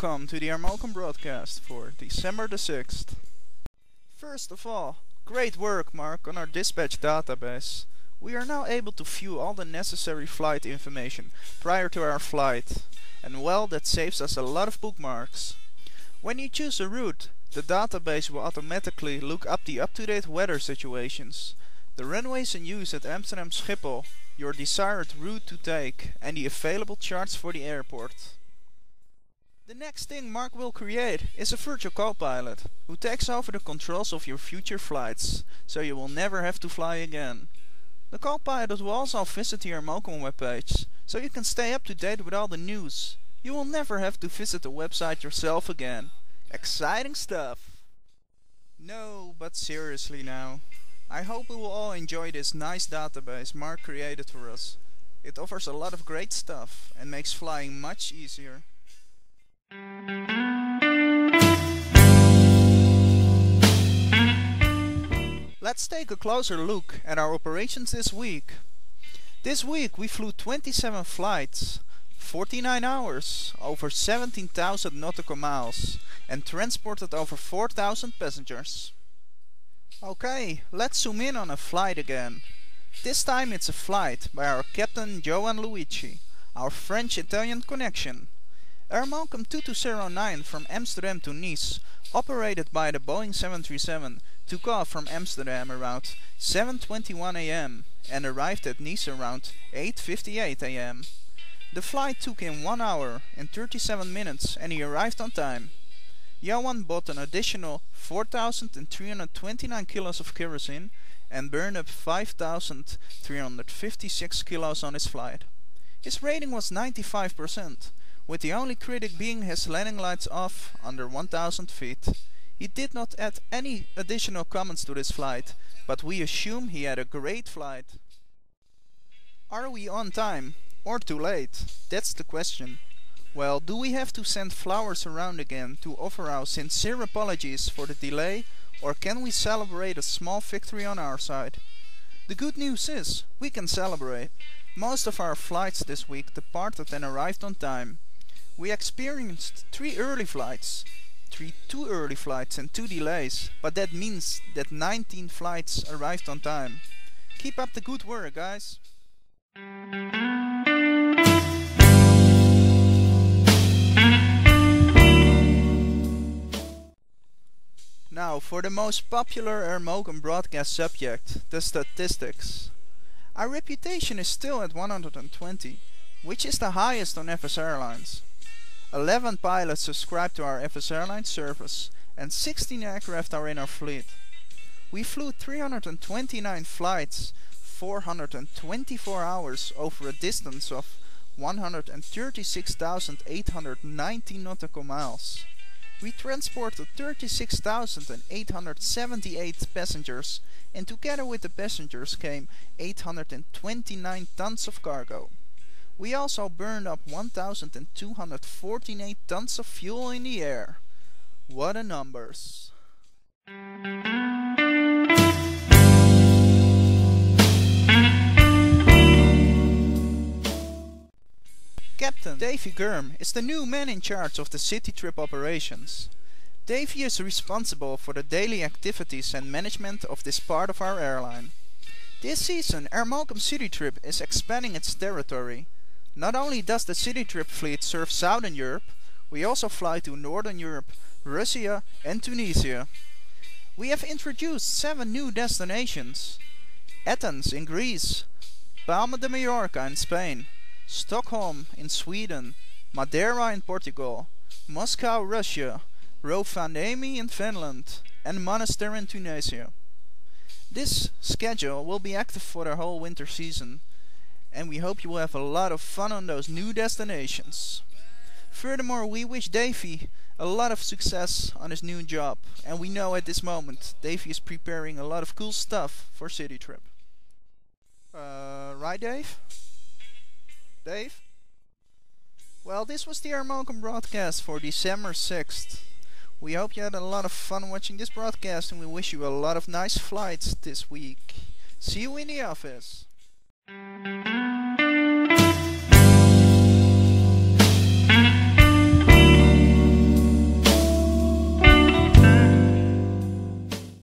welcome to the Mokum Broadcast for December the 6th. First of all, great work, Mark, on our dispatch database. We are now able to view all the necessary flight information prior to our flight, and well, that saves us a lot of bookmarks. When you choose a route, the database will automatically look up the up-to-date weather situations, the runways in use at Amsterdam Schiphol, your desired route to take, and the available charts for the airport. The next thing Mark will create is a virtual co-pilot who takes over the controls of your future flights, so you will never have to fly again. The co-pilot will also visit your Mokum webpage, so you can stay up to date with all the news. You will never have to visit the website yourself again. Exciting stuff! No, but seriously now. I hope we will all enjoy this nice database Mark created for us. It offers a lot of great stuff and makes flying much easier. Let's take a closer look at our operations this week. This week we flew 27 flights, 49 hours, over 17,000 nautical miles, and transported over 4,000 passengers. Okay, let's zoom in on a flight again. This time it's a flight by our captain Joan Luigi, our French-Italian connection. Air Mokum 2209 from Amsterdam to Nice, operated by the Boeing 737, took off from Amsterdam around 7:21 am and arrived at Nice around 8:58 am. The flight took him 1 hour and 37 minutes and he arrived on time. Johan bought an additional 4,329 kilos of kerosene and burned up 5,356 kilos on his flight. His rating was 95%, with the only critic being his landing lights off under 1,000 feet. He did not add any additional comments to this flight, but we assume he had a great flight. Are we on time or too late? That's the question. Well, do we have to send flowers around again to offer our sincere apologies for the delay, or can we celebrate a small victory on our side? The good news is, we can celebrate. Most of our flights this week departed and arrived on time. We experienced 3 early flights, 3 too early flights and 2 delays, but that means that 19 flights arrived on time. Keep up the good work, guys! Now for the most popular Air Mokum broadcast subject, the statistics. Our reputation is still at 120, which is the highest on FS Airlines. 11 pilots subscribe to our FS Airlines service and 16 aircraft are in our fleet. We flew 329 flights, 424 hours over a distance of 136,890 nautical miles. We transported 36,878 passengers, and together with the passengers came 829 tons of cargo. We also burned up 1,248 tons of fuel in the air. What a numbers! Captain Davy Gurm is the new man in charge of the city trip operations. Davy is responsible for the daily activities and management of this part of our airline. This season, Air Mokum City Trip is expanding its territory. Not only does the City Trip fleet serve Southern Europe, we also fly to Northern Europe, Russia and Tunisia. We have introduced 7 new destinations: Athens in Greece, Palma de Mallorca in Spain, Stockholm in Sweden, Madeira in Portugal, Moscow, Russia, Rovaniemi in Finland, and Monastir in Tunisia. This schedule will be active for the whole winter season, and we hope you will have a lot of fun on those new destinations. Furthermore, we wish Davy a lot of success on his new job, and we know at this moment Davy is preparing a lot of cool stuff for City Trip. Right, Dave? Dave? Well, this was the Air Mokum broadcast for December 6th. We hope you had a lot of fun watching this broadcast, and we wish you a lot of nice flights this week. See you in the office!